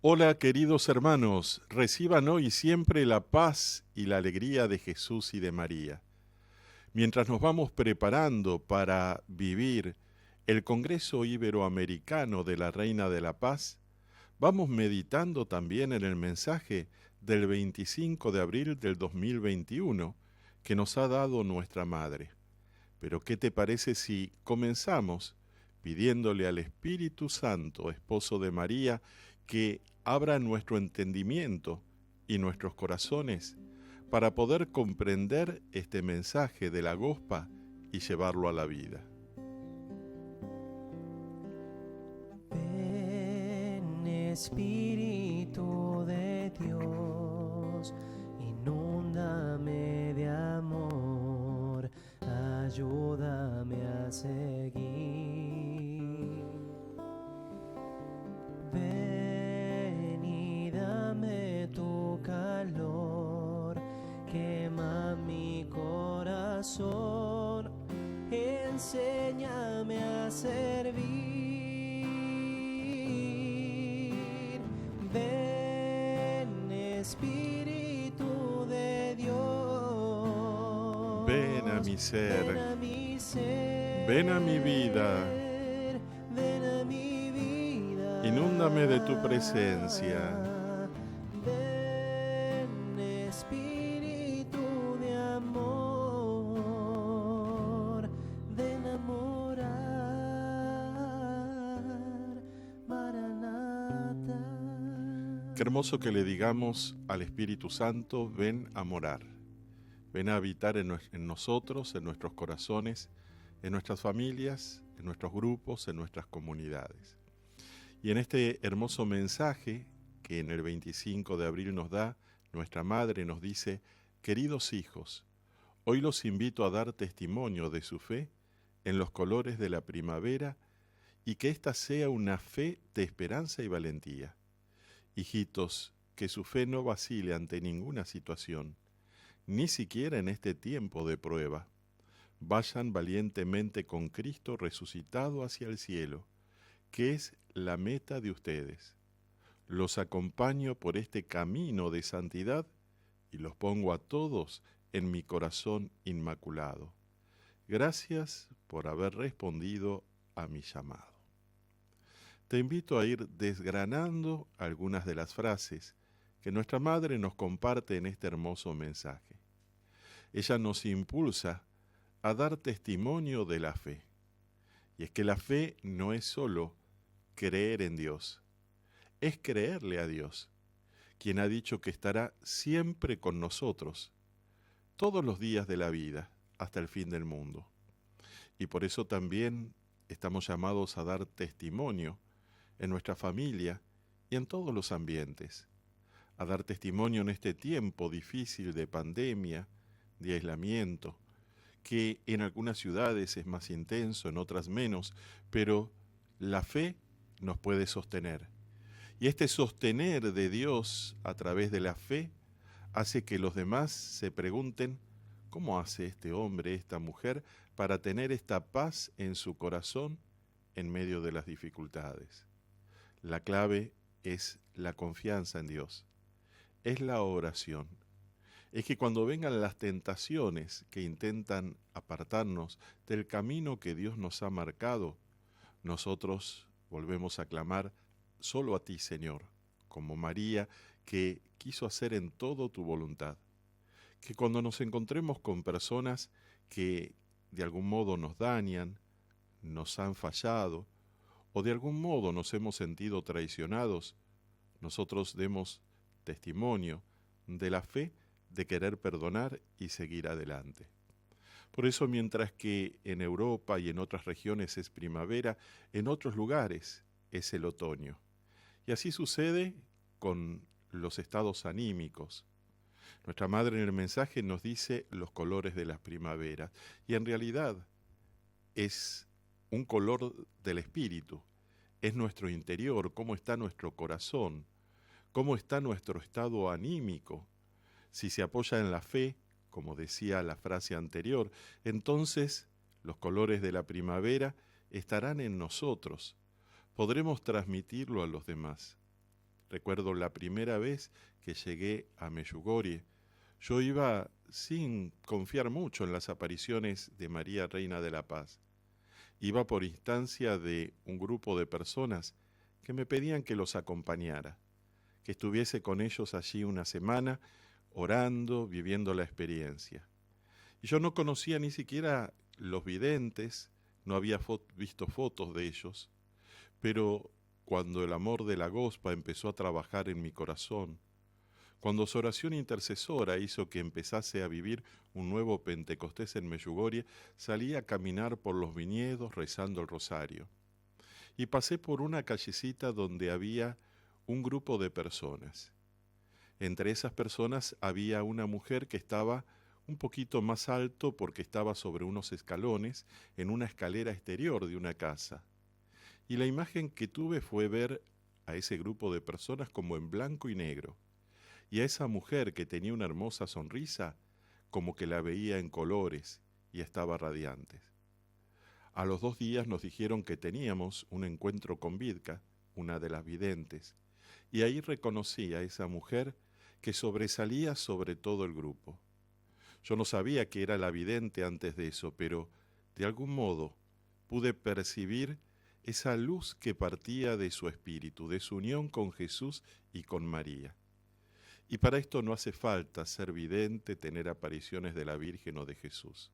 Hola queridos hermanos, reciban hoy siempre la paz y la alegría de Jesús y de María. Mientras nos vamos preparando para vivir el Congreso Iberoamericano de la Reina de la Paz, vamos meditando también en el mensaje del 25 de abril del 2021 que nos ha dado nuestra Madre. Pero ¿qué te parece si comenzamos pidiéndole al Espíritu Santo, esposo de María, que abra nuestro entendimiento y nuestros corazones para poder comprender este mensaje de la Gospa y llevarlo a la vida? Ven, Espíritu de Dios, inúndame de amor, ayúdame a seguir. Ven y dame tu calor, quema mi corazón, enséñame a servir. Ven, Espíritu de Dios, Ven a mi ser, ven a mi ser, ven a mi vida, ven a mi vida, inúndame de tu presencia. ven, Espíritu de amor, de enamorar, Maranata. Qué hermoso que le digamos al Espíritu Santo, ven a morar, ven a habitar en nosotros, en nuestros corazones, en nuestras familias, en nuestros grupos, en nuestras comunidades. Y en este hermoso mensaje que en el 25 de abril nos da, nuestra Madre nos dice: queridos hijos, hoy los invito a dar testimonio de su fe en los colores de la primavera y que ésta sea una fe de esperanza y valentía. Hijitos, que su fe no vacile ante ninguna situación, ni siquiera en este tiempo de prueba. Vayan valientemente con Cristo resucitado hacia el cielo, que es la meta de ustedes. Los acompaño por este camino de santidad y los pongo a todos en mi corazón inmaculado. Gracias por haber respondido a mi llamado. Te invito a ir desgranando algunas de las frases que nuestra Madre nos comparte en este hermoso mensaje. Ella nos impulsa a dar testimonio de la fe. Y es que la fe no es solo creer en Dios, es creerle a Dios, quien ha dicho que estará siempre con nosotros, todos los días de la vida, hasta el fin del mundo. Y por eso también estamos llamados a dar testimonio en nuestra familia y en todos los ambientes, a dar testimonio en este tiempo difícil de pandemia, de aislamiento, que en algunas ciudades es más intenso, en otras menos, pero la fe nos puede sostener. Y este sostener de Dios a través de la fe hace que los demás se pregunten: ¿cómo hace este hombre, esta mujer, para tener esta paz en su corazón en medio de las dificultades? La clave es la confianza en Dios, es la oración. Es que cuando vengan las tentaciones que intentan apartarnos del camino que Dios nos ha marcado, nosotros volvemos a clamar solo a ti, Señor, como María, que quiso hacer en todo tu voluntad. Que cuando nos encontremos con personas que de algún modo nos dañan, nos han fallado, o de algún modo nos hemos sentido traicionados, nosotros demos testimonio de la fe de querer perdonar y seguir adelante. Por eso, mientras que en Europa y en otras regiones es primavera, en otros lugares es el otoño. Y así sucede con los estados anímicos. Nuestra Madre en el mensaje nos dice los colores de las primaveras, y en realidad es un color del espíritu, es nuestro interior, cómo está nuestro corazón, cómo está nuestro estado anímico. Si se apoya en la fe, como decía la frase anterior, entonces los colores de la primavera estarán en nosotros, podremos transmitirlo a los demás. Recuerdo la primera vez que llegué a Medjugorje. Yo iba sin confiar mucho en las apariciones de María Reina de la Paz. Iba por instancia de un grupo de personas que me pedían que los acompañara, que estuviese con ellos allí una semana, orando, viviendo la experiencia. Y yo no conocía ni siquiera los videntes, no había visto fotos de ellos, pero cuando el amor de la Gospa empezó a trabajar en mi corazón, cuando su oración intercesora hizo que empezase a vivir un nuevo Pentecostés en Medjugorje, salí a caminar por los viñedos rezando el rosario. Y pasé por una callecita donde había un grupo de personas. Entre esas personas había una mujer que estaba un poquito más alto porque estaba sobre unos escalones en una escalera exterior de una casa. Y la imagen que tuve fue ver a ese grupo de personas como en blanco y negro, y a esa mujer que tenía una hermosa sonrisa como que la veía en colores y estaba radiante. A los 2 días nos dijeron que teníamos un encuentro con Vidka, una de las videntes, y ahí reconocí a esa mujer que sobresalía sobre todo el grupo. Yo no sabía que era la vidente antes de eso, pero de algún modo pude percibir esa luz que partía de su espíritu, de su unión con Jesús y con María. Y para esto no hace falta ser vidente, tener apariciones de la Virgen o de Jesús.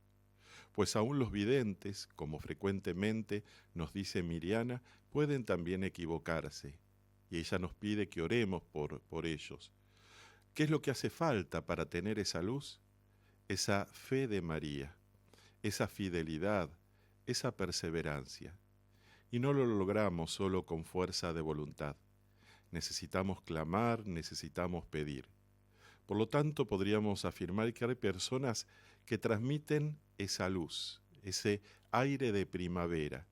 Pues aún los videntes, como frecuentemente nos dice Miriana, pueden también equivocarse. Y ella nos pide que oremos por ellos. ¿Qué es lo que hace falta para tener esa luz? Esa fe de María, esa fidelidad, esa perseverancia. Y no lo logramos solo con fuerza de voluntad. Necesitamos clamar, necesitamos pedir. Por lo tanto, podríamos afirmar que hay personas que transmiten esa luz, ese aire de primavera,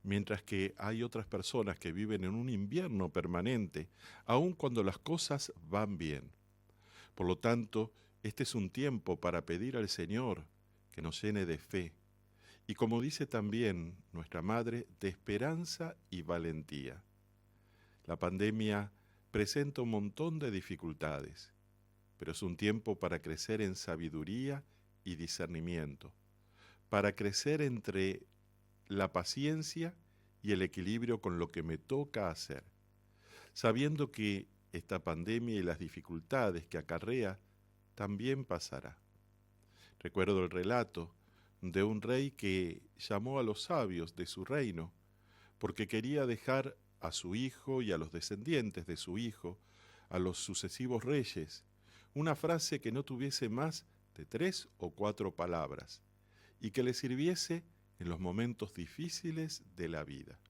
mientras que hay otras personas que viven en un invierno permanente, aun cuando las cosas van bien. Por lo tanto, este es un tiempo para pedir al Señor que nos llene de fe, y como dice también nuestra Madre, de esperanza y valentía. La pandemia presenta un montón de dificultades, pero es un tiempo para crecer en sabiduría y discernimiento, para crecer entre la paciencia y el equilibrio con lo que me toca hacer, sabiendo que esta pandemia y las dificultades que acarrea también pasará. Recuerdo el relato de un rey que llamó a los sabios de su reino porque quería dejar a su hijo y a los descendientes de su hijo, a los sucesivos reyes, una frase que no tuviese más de 3 o 4 palabras y que le sirviese en los momentos difíciles de la vida.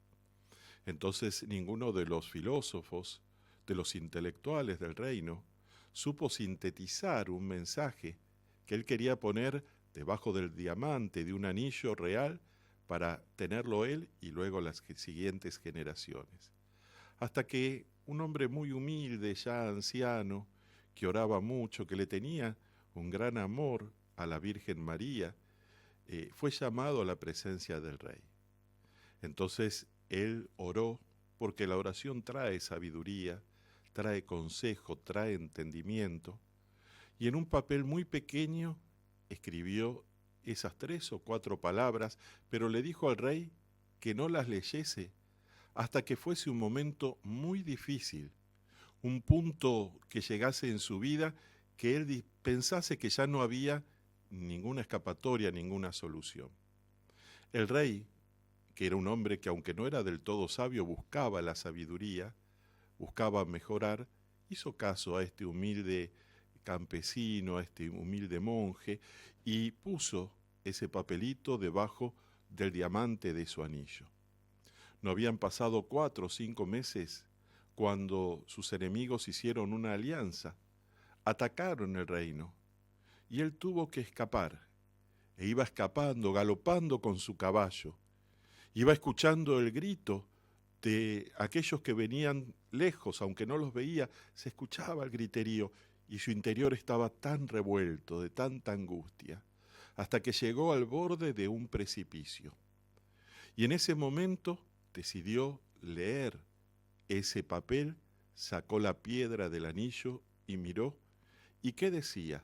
Entonces ninguno de los filósofos, de los intelectuales del reino, supo sintetizar un mensaje que él quería poner debajo del diamante de un anillo real para tenerlo él y luego las siguientes generaciones. Hasta que un hombre muy humilde, ya anciano, que oraba mucho, que le tenía un gran amor a la Virgen María, fue llamado a la presencia del rey. Entonces él oró, porque la oración trae sabiduría, trae consejo, trae entendimiento, y en un papel muy pequeño escribió esas 3 o 4 palabras, pero le dijo al rey que no las leyese hasta que fuese un momento muy difícil, un punto que llegase en su vida que él pensase que ya no había ninguna escapatoria, ninguna solución. El rey, que era un hombre que aunque no era del todo sabio, buscaba la sabiduría, buscaba mejorar, hizo caso a este humilde campesino, a este humilde monje, y puso ese papelito debajo del diamante de su anillo. No habían pasado 4 o 5 meses cuando sus enemigos hicieron una alianza, atacaron el reino, y él tuvo que escapar, e iba escapando, galopando con su caballo, iba escuchando el grito de aquellos que venían lejos, aunque no los veía, se escuchaba el griterío, y su interior estaba tan revuelto, de tanta angustia, hasta que llegó al borde de un precipicio. Y en ese momento decidió leer ese papel sacó la piedra del anillo y miró, ¿y qué decía?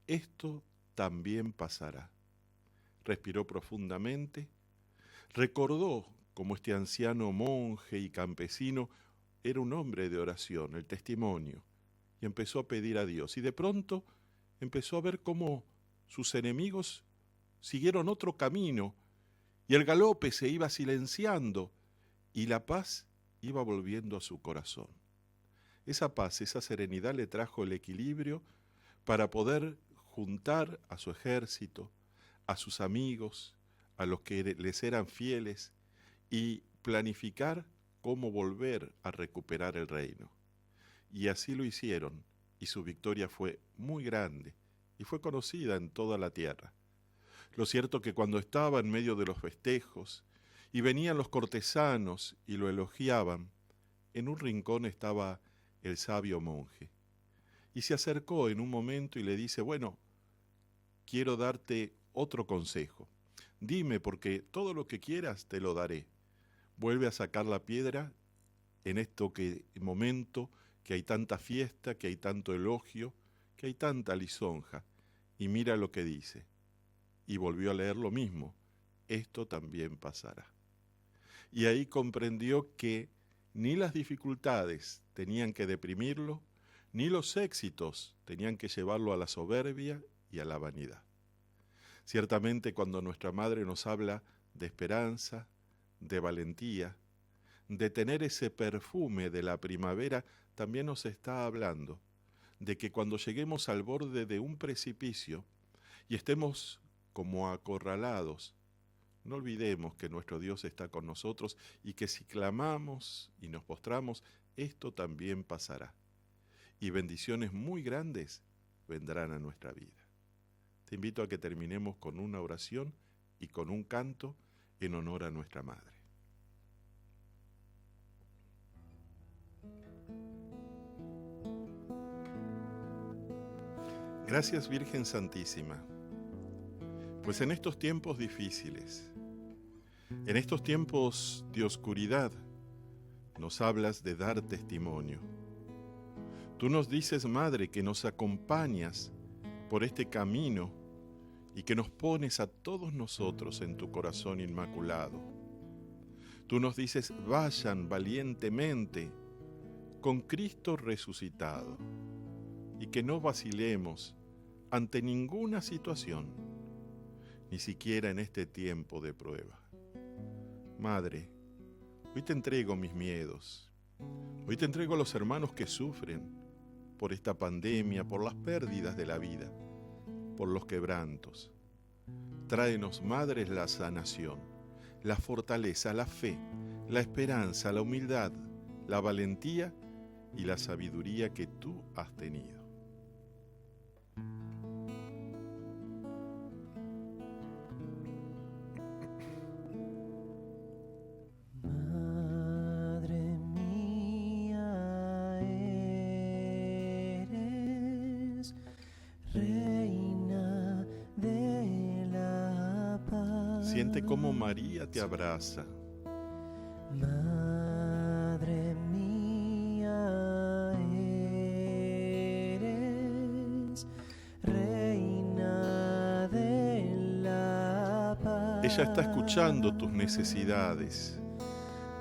Esto también pasará. Respiró profundamente, recordó cómo este anciano monje y campesino era un hombre de oración, el testimonio, y empezó a pedir a Dios. Y de pronto empezó a ver cómo sus enemigos siguieron otro camino, y el galope se iba silenciando, y la paz iba volviendo a su corazón. Esa paz, esa serenidad le trajo el equilibrio para poder juntar a su ejército, a sus amigos, a los que les eran fieles, y planificar cómo volver a recuperar el reino. Y así lo hicieron, y su victoria fue muy grande, y fue conocida en toda la tierra. Lo cierto que cuando estaba en medio de los festejos, y venían los cortesanos y lo elogiaban, en un rincón estaba el sabio monje. Y se acercó en un momento y le dice, bueno, quiero darte otro consejo. Dime, porque todo lo que quieras te lo daré. Vuelve a sacar la piedra en momento que hay tanta fiesta, que hay tanto elogio, que hay tanta lisonja, y mira lo que dice. Y volvió a leer lo mismo, esto también pasará. Y ahí comprendió que ni las dificultades tenían que deprimirlo, ni los éxitos tenían que llevarlo a la soberbia y a la vanidad. Ciertamente cuando nuestra madre nos habla de esperanza, de valentía, de tener ese perfume de la primavera, también nos está hablando de que cuando lleguemos al borde de un precipicio y estemos como acorralados, no olvidemos que nuestro Dios está con nosotros y que si clamamos y nos postramos, esto también pasará. Y bendiciones muy grandes vendrán a nuestra vida. Te invito a que terminemos con una oración y con un canto en honor a nuestra Madre. Gracias, Virgen Santísima, pues en estos tiempos difíciles, en estos tiempos de oscuridad, nos hablas de dar testimonio. Tú nos dices, Madre, que nos acompañas por este camino y que nos pones a todos nosotros en tu corazón inmaculado. Tú nos dices, vayan valientemente con Cristo resucitado y que no vacilemos ante ninguna situación, ni siquiera en este tiempo de prueba. Madre, hoy te entrego mis miedos, hoy te entrego a los hermanos que sufren por esta pandemia, por las pérdidas de la vida, por los quebrantos. Tráenos, Madre, la sanación, la fortaleza, la fe, la esperanza, la humildad, la valentía y la sabiduría que tú has tenido. Madre mía, eres reina de la paz. Siente cómo María te abraza. Madre mía, eres reina de la paz. Ella está escuchando tus necesidades.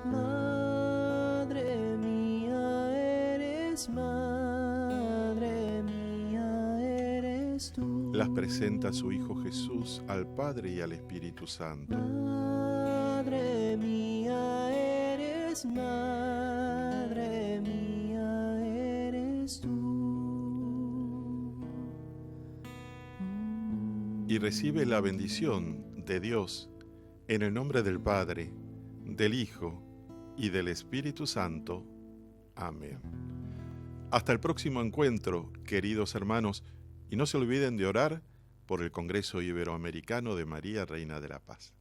Madre mía, eres madre mía, eres tú. Las presenta a su Hijo Jesús, al Padre y al Espíritu Santo. Madre mía, eres madre mía, eres tú. Y recibe la bendición de Dios en el nombre del Padre, del Hijo y del Espíritu Santo. Amén. Hasta el próximo encuentro, queridos hermanos, y no se olviden de orar por el Congreso Iberoamericano de María, Reina de la Paz.